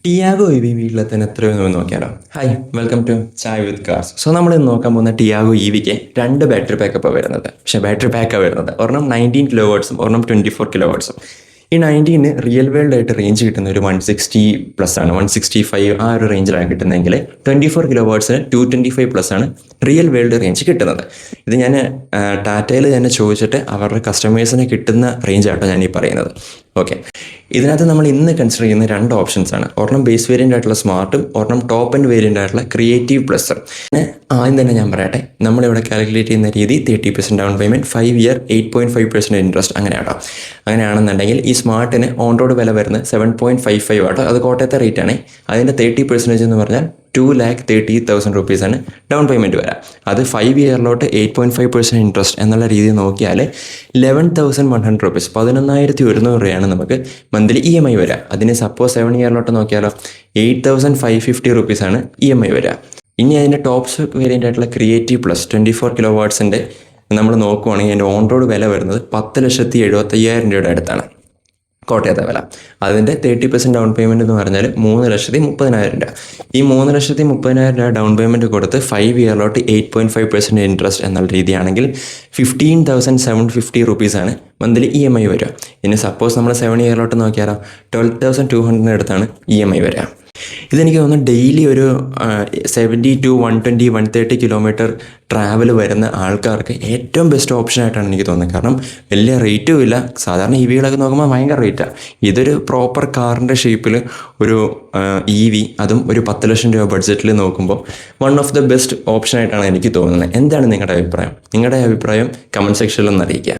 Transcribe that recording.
Tiago E V വീട്ടിലെ തന്നെ എത്രയോ നോക്കിയാലോ. Hi, welcome to chai with cars. So നമ്മൾ ഇന്ന് നോക്കാൻ പോകുന്ന ടിയാഗോ ഇ വിക്ക് 2 ബാറ്ററി ബാക്കപ്പാണ് വരുന്നത്. പക്ഷേ ബാറ്ററി പാക്കാണ് വരുന്നത്. ഒരെണ്ണം 19 കിലോ വാട്ട്സും ഒരെണ്ണം 24 കിലോ വാട്ട്സും. ഈ 19 റിയൽ വേൾഡ് ആയിട്ട് റേഞ്ച് കിട്ടുന്ന ഒരു 160+ ആണ്, 165 ആ ഒരു റേഞ്ചിലാണ് കിട്ടുന്നതെങ്കിൽ 24 കിലോ വാട്ട്സിന് 225+ ആണ് റിയൽ വേൾഡ് റേഞ്ച് കിട്ടുന്നത്. ഇത് ഞാൻ ടാറ്റയിൽ തന്നെ ചോദിച്ചിട്ട് അവരുടെ കസ്റ്റമേഴ്സിന് കിട്ടുന്ന റേഞ്ച് ആട്ടോ ഞാൻ ഈ പറയുന്നത്. ഓക്കെ, ഇതിനകത്ത് നമ്മൾ ഇന്ന് കൺസിഡർ ചെയ്യുന്ന 2 ഓപ്ഷൻസ് ആണ്. ഒരെണ്ണം ബേസ് വേരിയൻ്റ് ആയിട്ടുള്ള സ്മാർട്ടും ഒരെണ്ണം ടോപ്പ് ആൻഡ് വേരിയൻ്റ് ആയിട്ടുള്ള ക്രിയേറ്റീവ് പ്ലസും. ആദ്യം തന്നെ ഞാൻ പറയട്ടെ, നമ്മളിവിടെ കാൽക്കുലേറ്റ് ചെയ്യുന്ന രീതി 30% ഡൗൺ പേയ്മെൻറ്റ്, 5 ഇയർ 8.5% ഇൻട്രസ്റ്റ്, അങ്ങനെ ആട്ടോ. അങ്ങനെയാണെന്നുണ്ടെങ്കിൽ ഈ സ്മാർട്ടിന് ഓൺ റോഡ് വില വരുന്നത് 7.55 ആട്ടോ. അത് കോട്ടയത്തെ റേറ്റ് ആണ്. അതിൻ്റെ 30% എന്ന് പറഞ്ഞാൽ 2,30,000 റുപ്പീസാണ് ഡൗൺ പേയ്മെൻറ്റ് വരാം. അത് 5 ഇയറിലോട്ട് 8.5% ഇൻട്രസ്റ്റ് എന്നുള്ള രീതിയിൽ നോക്കിയാൽ 11,100 റുപ്പീസ്, 11,100 രൂപയാണ് നമുക്ക് മന്ത്ലി ഇ എം ഐ വരിക. അതിന് സപ്പോസ് 7 ഇയറിലോട്ട് നോക്കിയാലോ 8,550 റുപ്പീസാണ് ഇ എം ഐ വരിക. ഇനി അതിൻ്റെ ടോപ്സ് വേരിയൻ്റ് ആയിട്ടുള്ള ക്രിയേറ്റീവ് പ്ലസ് 24 കിലോ വാട്ട്സിൻ്റെ നമ്മൾ നോക്കുവാണെങ്കിൽ അതിൻ്റെ ഓൺ റോഡ് വില വരുന്നത് 10,75,000 രൂപയുടെ അടുത്താണ് കോട്ടയത്തെ വില. അതിൻ്റെ 30% ഡൗൺ പേയ്മെൻറ്റ് എന്ന് പറഞ്ഞാൽ 3,30,000 രൂപ. ഈ 3,30,000 രൂപ ഡൗൺ പേയ്മെൻറ്റ് കൊടുത്ത് 5 ഇയറിലോട്ട് 8.5% ഇൻട്രസ്റ്റ് എന്നുള്ള രീതിയാണെങ്കിൽ 15,750 റുപ്പീസാണ് മന്ത്ലി ഇ എം ഐ വരിക. ഇനി സപ്പോസ് നമ്മൾ 7 ഇയറിലോട്ട് നോക്കിയാലോ 12,200 അടുത്താണ് ഇ എം ഐ വരിക. ഇതെനിക്ക് തോന്നുന്നു ഡെയിലി ഒരു 70 to 120, 130 കിലോമീറ്റർ ട്രാവൽ വരുന്ന ആൾക്കാർക്ക് ഏറ്റവും ബെസ്റ്റ് ഓപ്ഷനായിട്ടാണ് എനിക്ക് തോന്നുന്നത്. കാരണം വലിയ റേറ്റും ഇല്ല. സാധാരണ ഇ വികളൊക്കെ നോക്കുമ്പോൾ ഭയങ്കര റേറ്റാണ്. ഇതൊരു പ്രോപ്പർ കാറിൻ്റെ ഷേപ്പിൽ ഒരു ഇ വി, അതും ഒരു 10 ലക്ഷം രൂപ ബഡ്ജറ്റിൽ നോക്കുമ്പോൾ വൺ ഓഫ് ദ ബെസ്റ്റ് ഓപ്ഷനായിട്ടാണ് എനിക്ക് തോന്നുന്നത്. എന്താണ് നിങ്ങളുടെ അഭിപ്രായം? നിങ്ങളുടെ അഭിപ്രായം കമൻറ്റ് സെക്ഷനിൽ ഒന്ന് അറിയിക്കുക.